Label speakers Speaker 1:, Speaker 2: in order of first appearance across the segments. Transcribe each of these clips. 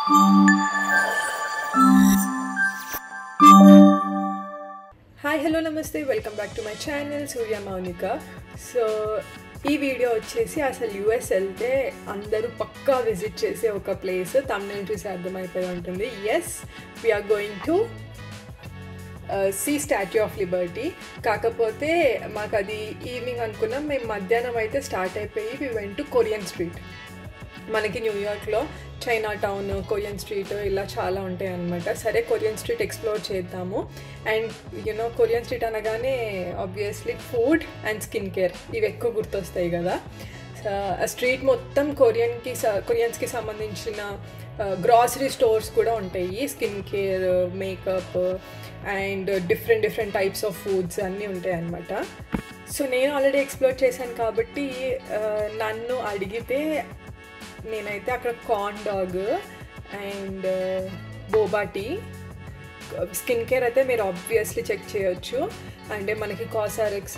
Speaker 1: Hi, hello, namaste. Welcome back to my channel, Surya Maunika. So, ఈ video వచ్చేసి అసలు US వెళ్తే అందరూ పక్కా విజిట్ చేసే ఒక ప్లేస్. thumbnail చూసి అర్థమైపోయి ఉంటుంది. yes, we are going to see Statue of Liberty. కాకపోతే మాకు అది ఈవినింగ్ అనుకున్నాం. మేము మధ్యాహ్నం అయితే స్టార్ట్ అయిపోయి we went to Korean street. మనకి న్యూయార్క్లో చైనా టౌన్, కొరియన్ స్ట్రీట్ ఇలా చాలా ఉంటాయి అన్నమాట. సరే, కొరియన్ స్ట్రీట్ ఎక్స్ప్లోర్ చేద్దాము. అండ్ యూనో కొరియన్ స్ట్రీట్ అనగానే obviously food and skin care ఇవి ఎక్కువ గుర్తొస్తాయి కదా. స్ట్రీట్ మొత్తం కొరియన్స్కి సంబంధించిన గ్రాసరీ స్టోర్స్ కూడా ఉంటాయి. Skin care, makeup and different types of foods అన్నీ ఉంటాయి అన్నమాట. సో నేను ఆల్రెడీ ఎక్స్ప్లోర్ చేశాను కాబట్టి నన్ను అడిగితే నేనైతే అక్కడ corn dog and boba tea, skin care అయితే మీరు ఆబ్వియస్లీ చెక్ చేయొచ్చు. అంటే మనకి COSRX,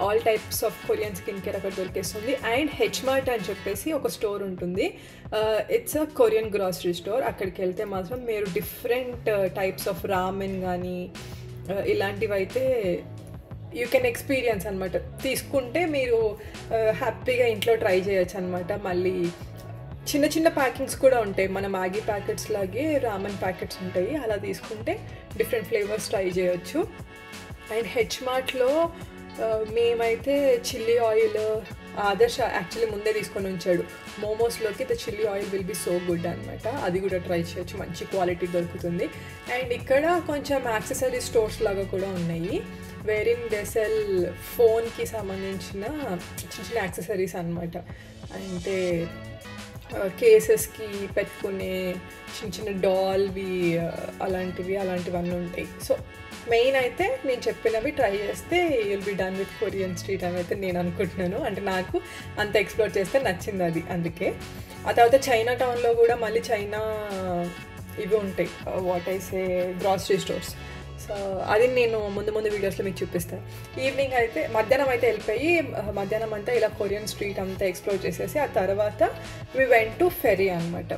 Speaker 1: all types of Korean skin care అక్కడ దొరికేస్తుంది. అండ్ హెచ్మార్ట్ అని చెప్పేసి ఒక స్టోర్ ఉంటుంది. It's a Korean grocery store. అక్కడికి వెళ్తే మాత్రం మీరు డిఫరెంట్ టైప్స్ ఆఫ్ రామెన్ కానీ ఇలాంటివి అయితే యూ కెన్ ఎక్స్పీరియన్స్ అనమాట. తీసుకుంటే మీరు హ్యాపీగా ఇంట్లో ట్రై చేయొచ్చు అనమాట. మళ్ళీ చిన్న ప్యాకింగ్స్ కూడా ఉంటాయి. మన మ్యాగీ ప్యాకెట్స్ లాగే రామన్ ప్యాకెట్స్ ఉంటాయి. అలా తీసుకుంటే డిఫరెంట్ ఫ్లేవర్స్ ట్రై చేయొచ్చు. అండ్ హెచ్మార్ట్లో మేమైతే చిల్లీ ఆయిల్, ఆదర్శ యాక్చువల్లీ ముందే తీసుకొని ఉంచాడు. మోమోస్లోకి the chilli oil will be so good అనమాట. అది కూడా ట్రై చేయొచ్చు, మంచి క్వాలిటీ దొరుకుతుంది. అండ్ ఇక్కడ కొంచెం యాక్సెసరీ స్టోర్స్ లాగా కూడా ఉన్నాయి. వేరిన్ దే సెల్ ఫోన్కి సంబంధించిన చిన్న యాక్సెసరీస్ అనమాట. అంటే కేసెస్కి పెట్టుకునే చిన్న డాల్వి అలాంటివన్నీ ఉంటాయి. సో మెయిన్ అయితే నేను చెప్పినవి ట్రై చేస్తే you'll be done with Korean street అని అయితే నేను అనుకుంటున్నాను. అంటే నాకు అంత ఎక్స్ప్లోర్ చేస్తే నచ్చింది అది, అందుకే. ఆ తర్వాత చైనా టౌన్లో కూడా మళ్ళీ చైనా ఇవి ఉంటాయి, what I say grocery stores. So అది నేను ముందు వీడియోస్లో మీకు చూపిస్తాను. ఈవినింగ్ అయితే మధ్యాహ్నం అయితే వెళ్ళిపోయి మధ్యాహ్నం అంతా ఇలా కొరియన్ స్ట్రీట్ అంతా ఎక్స్ప్లోర్ చేసేసి ఆ తర్వాత వి వెంట్ టు ఫెరీ అనమాట.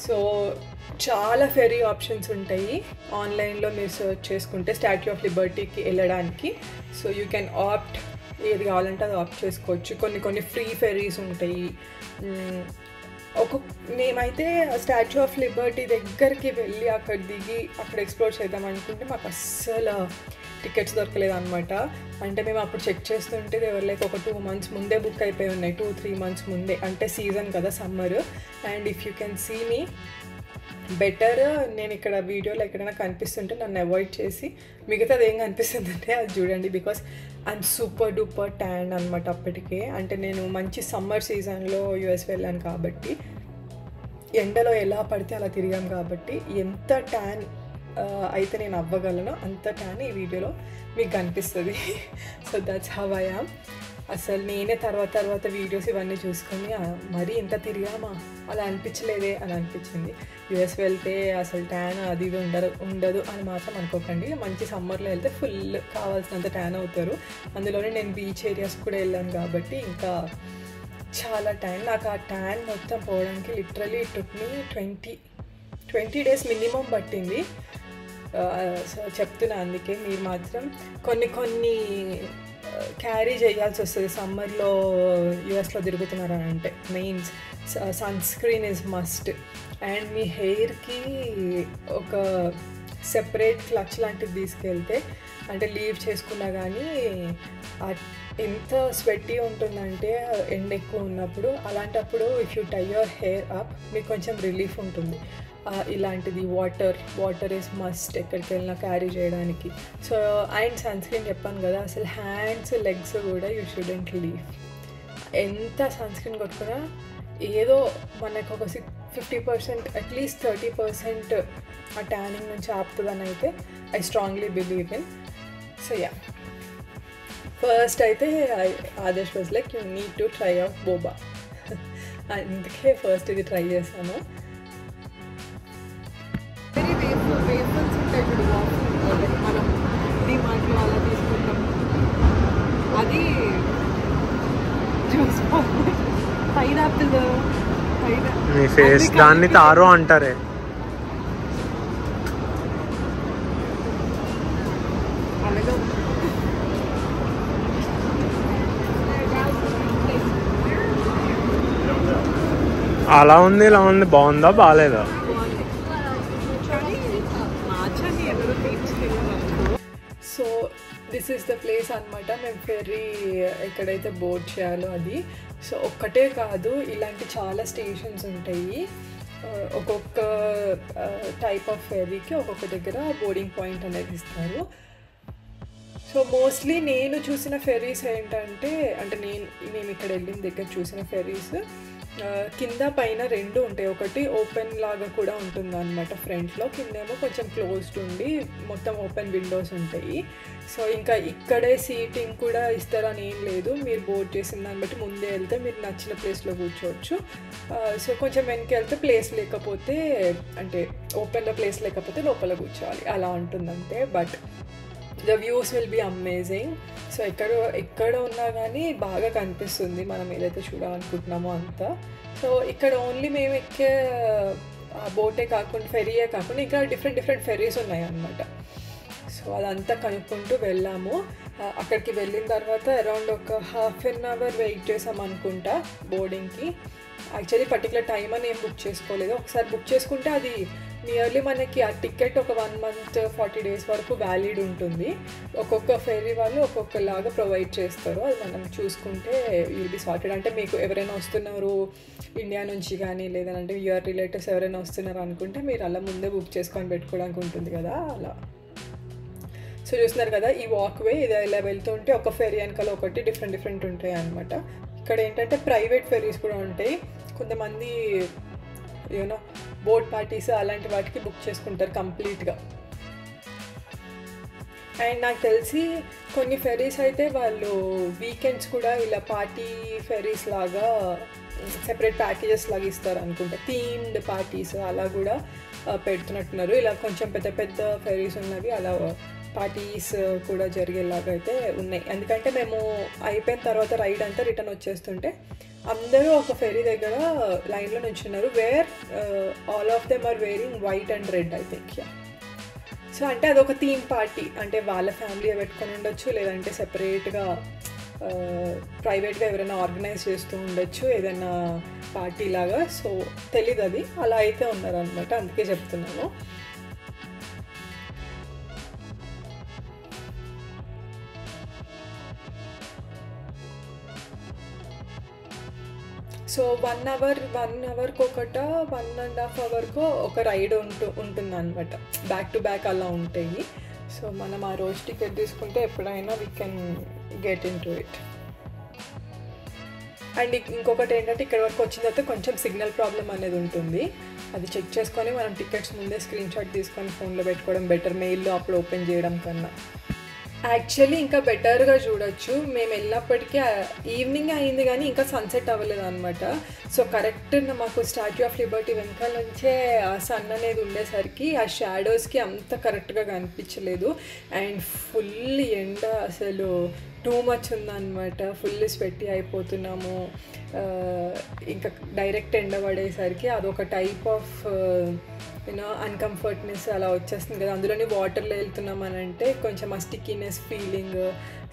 Speaker 1: సో చాలా ఫెరీ ఆప్షన్స్ ఉంటాయి. ఆన్లైన్లో మీరు సర్చ్ చేసుకుంటే స్టాట్యూ ఆఫ్ లిబర్టీకి వెళ్ళడానికి. సో యూ కెన్ ఆప్ట్, ఏది కావాలంటే అది ఆప్ట్ చేసుకోవచ్చు. కొన్ని ఫ్రీ ఫెరీస్ ఉంటాయి. మేమైతే స్టాచ్యూ ఆఫ్ లిబర్టీ దగ్గరికి వెళ్ళి అక్కడ దిగి అక్కడ ఎక్స్ప్లోర్ చేద్దాం అనుకుంటే మాకు అస్సలు టికెట్స్ దొరకలేదు అనమాట. అంటే మేము అప్పుడు చెక్ చేస్తుంటే దేవర్ లైక్ ఒక 2 months ముందే బుక్ అయిపోయి ఉన్నాయి, 2-3 months ముందే. అంటే సీజన్ కదా, summer. And if you can see me better, నేను ఇక్కడ వీడియోలో ఎక్కడైనా కనిపిస్తుంటే నన్ను అవాయిడ్ చేసి మిగతాది ఏం కనిపిస్తుందంటే అది చూడండి. Because I'm super duper tan అనమాట అప్పటికే. అంటే నేను మంచి సమ్మర్ సీజన్లో యూఎస్ వెళ్ళాను కాబట్టి, ఎండలో ఎలా పడితే అలా తిరిగాం కాబట్టి ఎంత ట్యాన్ అయితే నేను అవ్వగలను అంత ట్యాన్ ఈ వీడియోలో మీకు కనిపిస్తుంది. So that's how I am. అసలు నేనే తర్వాత వీడియోస్ ఇవన్నీ చూసుకొని మరీ ఎంత తిరిగామా అలా అనిపించలేదే అని అనిపించింది. యూఎస్ వెళ్తే అసలు ట్యాన్ అది ఇది ఉండదు అని మాత్రం అనుకోకండి. మంచి సమ్మర్లో వెళ్తే ఫుల్ కావాల్సినంత ట్యాన్ అవుతారు. అందులోనే నేను బీచ్ ఏరియాస్ కూడా వెళ్ళాను కాబట్టి ఇంకా చాలా ట్యాన్. నాకు ఆ ట్యాన్ మొత్తం పోవడానికి లిటరలీ టుక్ మీ 20 days మినిమం పట్టింది. సో చెప్తున్నా, అందుకే మీరు మాత్రం కొన్ని క్యారీ చేయాల్సి వస్తుంది సమ్మర్లో యూఎస్లో తిరుగుతున్నారని అంటే. Main's sunscreen is must. And మీ హెయిర్కి ఒక సెపరేట్ క్లచ్ లాంటిది తీసుకెళ్తే, అంటే లీవ్ చేసుకున్నా కానీ ఎంత స్వెట్టీ ఉంటుందంటే ఎండ ఎక్కువ ఉన్నప్పుడు. అలాంటప్పుడు if you tie your hair up మీకు కొంచెం రిలీఫ్ ఉంటుంది. ఇలాంటిది వాటర్ ఈజ్ మస్ట్ ఎక్కడికి వెళ్ళినా క్యారీ చేయడానికి. సో అండ్ సన్ స్క్రీన్ చెప్పాను కదా, అసలు హ్యాండ్స్, లెగ్స్ కూడా యూ షుడెంట్ లీవ్. ఎంత సన్ స్క్రీన్ కొట్టుకున్నా ఏదో మనకు ఒక 50% అట్లీస్ట్ 30% ఆ ట్యానింగ్ నుంచి ఆపుతుందని అయితే I strongly believe in. So yeah, first అయితే Adarsh was like you need to try out boba. అందుకే ఫస్ట్ ఇది ట్రై చేశాను. వేఫల్స్ ఉంటాయి చూడు, మనం డిమార్ట్లో అలా తీసుకుంటాం. అది జ్యూస్ పైనాపిల్
Speaker 2: మీ ఫేస్ దాన్ని తారో అంటారే. అలా ఉంది ఇలా ఉంది, బాగుందా బాగాలేదా?
Speaker 1: So this is the place అనమాట. మేము ఫెర్రీ ఎక్కడైతే బోట్ చేయాలో అది. సో ఒక్కటే కాదు, ఇలాంటి చాలా స్టేషన్స్ ఉంటాయి. ఒక్కొక్క టైప్ ఆఫ్ ఫెర్రీకి ఒక్కొక్క దగ్గర బోర్డింగ్ పాయింట్ అనేది ఇస్తారు. సో మోస్ట్లీ నేను చూసిన ఫెర్రీస్ ఏంటంటే, అంటే మేము ఇక్కడ వెళ్ళిన దగ్గర చూసిన ఫెర్రీస్ కింద పైన రెండు ఉంటాయి. ఒకటి ఓపెన్ లాగా కూడా ఉంటుంది అనమాట ఫ్రంట్లో, కిందేమో కొంచెం క్లోజ్డ్ ఉండి మొత్తం ఓపెన్ విండోస్ ఉంటాయి. సో ఇంకా ఇక్కడే సీటింగ్ కూడా ఇస్తారని ఏం లేదు, మీరు బోర్డ్ చేసిన దాన్ని బట్టి ముందే వెళ్తే మీరు నచ్చిన ప్లేస్లో కూర్చోవచ్చు. సో కొంచెం వెనక్కి వెళ్తే ప్లేస్ లేకపోతే, అంటే ఓపెన్లో ప్లేస్ లేకపోతే లోపల కూర్చోవాలి, అలా ఉంటుందంటే. But the views will be amazing. So ఎక్కడ ఉన్నా కానీ బాగా కనిపిస్తుంది మనం ఏదైతే చూడాలనుకుంటున్నామో అంతా. సో ఇక్కడ ఓన్లీ మేము ఎక్కే బోటే కాకుండా, ఫెరీయే కాకుండా ఇంకా డిఫరెంట్ ఫెరీస్ ఉన్నాయి అన్నమాట. సో అదంతా కనుక్కుంటూ వెళ్ళాము. అక్కడికి వెళ్ళిన తర్వాత అరౌండ్ ఒక ½ an hour వెయిట్ చేసాం అనుకుంటా బోర్డింగ్కి. యాక్చువల్లీ పర్టికులర్ టైం అని ఏం బుక్ చేసుకోలేదు. ఒకసారి బుక్ చేసుకుంటే అది నియర్లీ మనకి ఆ టికెట్ ఒక 1 month 40 days వరకు వ్యాలిడ్ ఉంటుంది. ఒక్కొక్క ఫెరీ వాళ్ళు ఒక్కొక్కలాగా ప్రొవైడ్ చేస్తారు, అది మనం చూసుకుంటే యూల్ బి సార్టెడ్. అంటే మీకు ఎవరైనా వస్తున్నారు ఇండియా నుంచి కానీ, లేదంటే యువర్ రిలేటివ్స్ ఎవరైనా వస్తున్నారు అనుకుంటే మీరు అలా ముందే బుక్ చేసుకొని పెట్టుకోవడానికి ఉంటుంది కదా, అలా. సో చూస్తున్నారు కదా ఈ వాక్వే, ఇది ఇలా వెళ్తుంటే ఒక ఫెరీ వెనకాల ఒకటి డిఫరెంట్ ఉంటాయి అన్నమాట. ఇక్కడ ఏంటంటే ప్రైవేట్ ఫెరీస్ కూడా ఉంటాయి. కొంతమంది యూనో బోట్ పార్టీస్ అలాంటి వాటికి బుక్ చేసుకుంటారు కంప్లీట్గా. అండ్ నాకు తెలిసి కొన్ని ఫెరీస్ అయితే వాళ్ళు వీకెండ్స్ కూడా ఇలా పార్టీ ఫెరీస్ లాగా సెపరేట్ ప్యాకేజెస్ లాగా ఇస్తారు అనుకుంటా, థీమ్డ్ పార్టీస్ అలా కూడా పెడుతున్నట్టున్నారు. ఇలా కొంచెం పెద్ద ఫెరీస్ ఉన్నవి అలా పార్టీస్ కూడా జరిగేలాగా అయితే ఉన్నాయి. ఎందుకంటే మేము అయిపోయిన తర్వాత రైడ్ అంతా రిటర్న్ వచ్చేస్తుంటే అందరూ ఒక ఫెరీ దగ్గర లైన్లో నుంచున్నారు, where all of them are wearing white and red I think. Yeah, so అంటే అదొక థీమ్ పార్టీ, అంటే వాళ్ళ ఫ్యామిలీ పెట్టుకొని ఉండొచ్చు, లేదంటే సెపరేట్గా ప్రైవేట్గా ఎవరైనా ఆర్గనైజ్ చేస్తూ ఉండొచ్చు ఏదైనా పార్టీ లాగా. సో తెలీదు, అది అలా అయితే ఉన్నారనమాట, అందుకే చెప్తున్నాను. సో 1 అవర్కి ఒకట 1.5 అవర్కు ఒక రైడ్ ఉంటుందన్నమాట, బ్యాక్ టు బ్యాక్ అలా ఉంటాయి. సో మనం ఆ రోజు టికెట్ తీసుకుంటే ఎప్పుడైనా we can get in to it. And ఇంకొకటి ఏంటంటే ఇక్కడ వరకు వచ్చిన తర్వాత కొంచెం సిగ్నల్ ప్రాబ్లం అనేది ఉంటుంది, అది చెక్ చేసుకొని మనం టికెట్స్ ముందే స్క్రీన్ షాట్ తీసుకొని ఫోన్లో పెట్టుకోవడం బెటర్, మెయిల్లో అప్పుడు ఓపెన్ చేయడం కన్నా. యాక్చువల్లీ ఇంకా బెటర్గా చూడొచ్చు. మేము వెళ్ళినప్పటికీ ఈవినింగ్ అయింది కానీ ఇంకా సన్సెట్ అవ్వలేదు అనమాట. సో కరెక్ట్ మాకు స్టాచ్యూ ఆఫ్ లిబర్టీ వెనకాల నుంచే ఆ సన్ అనేది ఉండేసరికి ఆ షాడోస్కి అంత కరెక్ట్గా కనిపించలేదు. అండ్ ఫుల్ ఎండ, అసలు టూ మచ్ ఉందన్నమాట, ఫుల్ స్వెట్టి అయిపోతున్నాము. ఇంకా డైరెక్ట్ ఎండ పడేసరికి అదొక టైప్ ఆఫ్ యూనో అన్కంఫర్ట్నెస్ అలా వచ్చేస్తుంది కదా. అందులోని వాటర్లో వెళ్తున్నాం అని అంటే కొంచెం ఆ స్టిక్కీనెస్ ఫీలింగ్,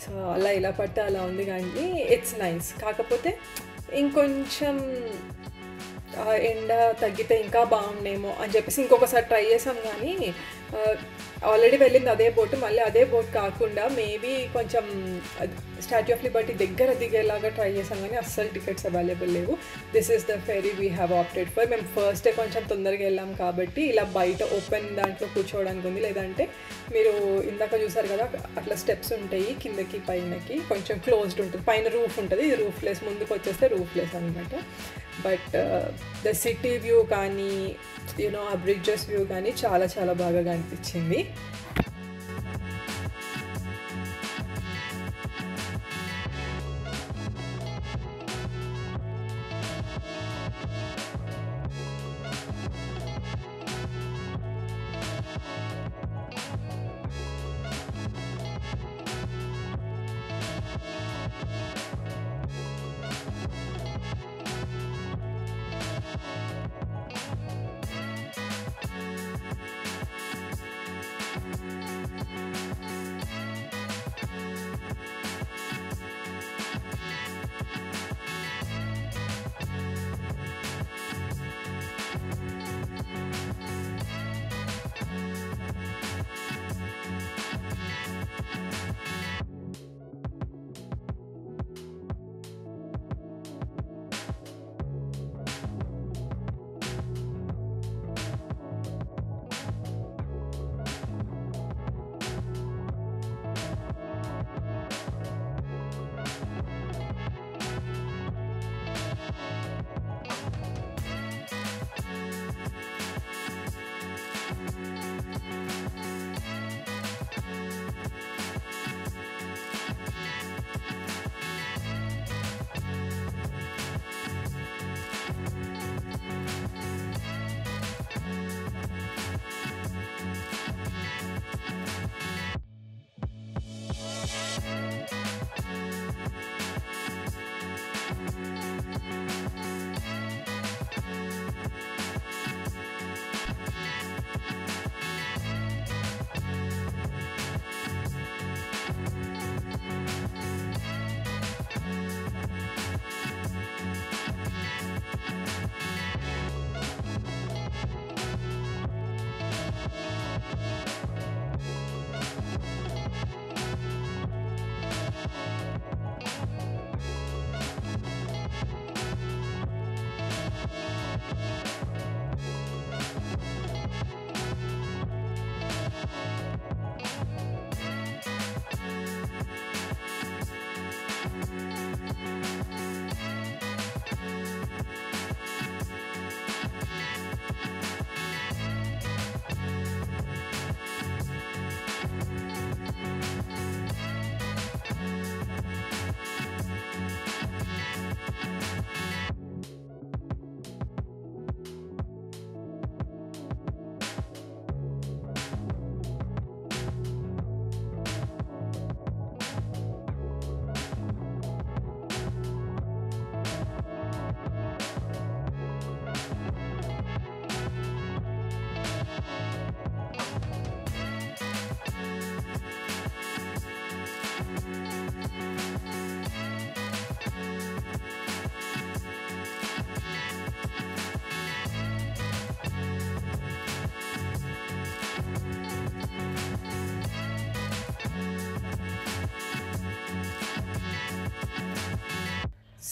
Speaker 1: సో అలా ఇలా పడితే అలా ఉంది. కానీ ఇట్స్ నైస్. కాకపోతే ఇంకొంచెం ఎండ తగ్గితే ఇంకా బాగుండేమో అని చెప్పేసి ఇంకొకసారి ట్రై చేసాం. కానీ ఆల్రెడీ వెళ్ళింది అదే బోట్, మళ్ళీ అదే బోట్ కాకుండా మేబీ కొంచెం స్టాచ్యూ ఆఫ్ లిబర్టీ దగ్గర దిగేలాగా ట్రై చేసాం కానీ అస్సలు టికెట్స్ అవైలబుల్ లేవు. This is the fairy we have opted for. మేము ఫస్ట్ డే కొంచెం తొందరగా వెళ్ళాం కాబట్టి ఇలా బయట ఓపెన్ దాంట్లో కూర్చోవడానికి ఉంది. లేదంటే మీరు ఇందాక చూసారు కదా అట్లా స్టెప్స్ ఉంటాయి కిందకి పైనకి, కొంచెం క్లోజ్డ్ ఉంటుంది, పైన రూఫ్ ఉంటుంది, ఇది రూఫ్లెస్, ముందుకు వచ్చేస్తే రూఫ్లెస్ అనమాట. బట్ ద సిటీ వ్యూ కానీ యూనో ఆ బ్రిడ్జెస్ వ్యూ కానీ చాలా చాలా బాగా అనిపించింది.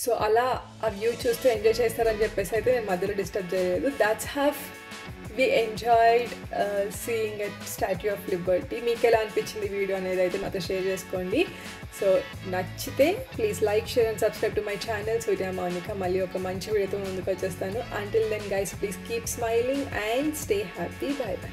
Speaker 1: సో అలా ఆ వ్యూ చూస్తూ ఎంజాయ్ చేస్తారని చెప్పేసి అయితే నేను మధ్యలో డిస్టర్బ్ చేయలేదు. That's have we enjoyed seeing at Statue of Liberty. మీకు ఎలా అనిపించింది వీడియో అనేది అయితే నాతో షేర్ చేసుకోండి. సో నచ్చితే please like, share and subscribe to my channel Surya Mounika. మళ్ళీ ఒక మంచి వీడియోతో ముందుకు వచ్చేస్తాను. Until then guys, please keep smiling and stay happy. Bye by.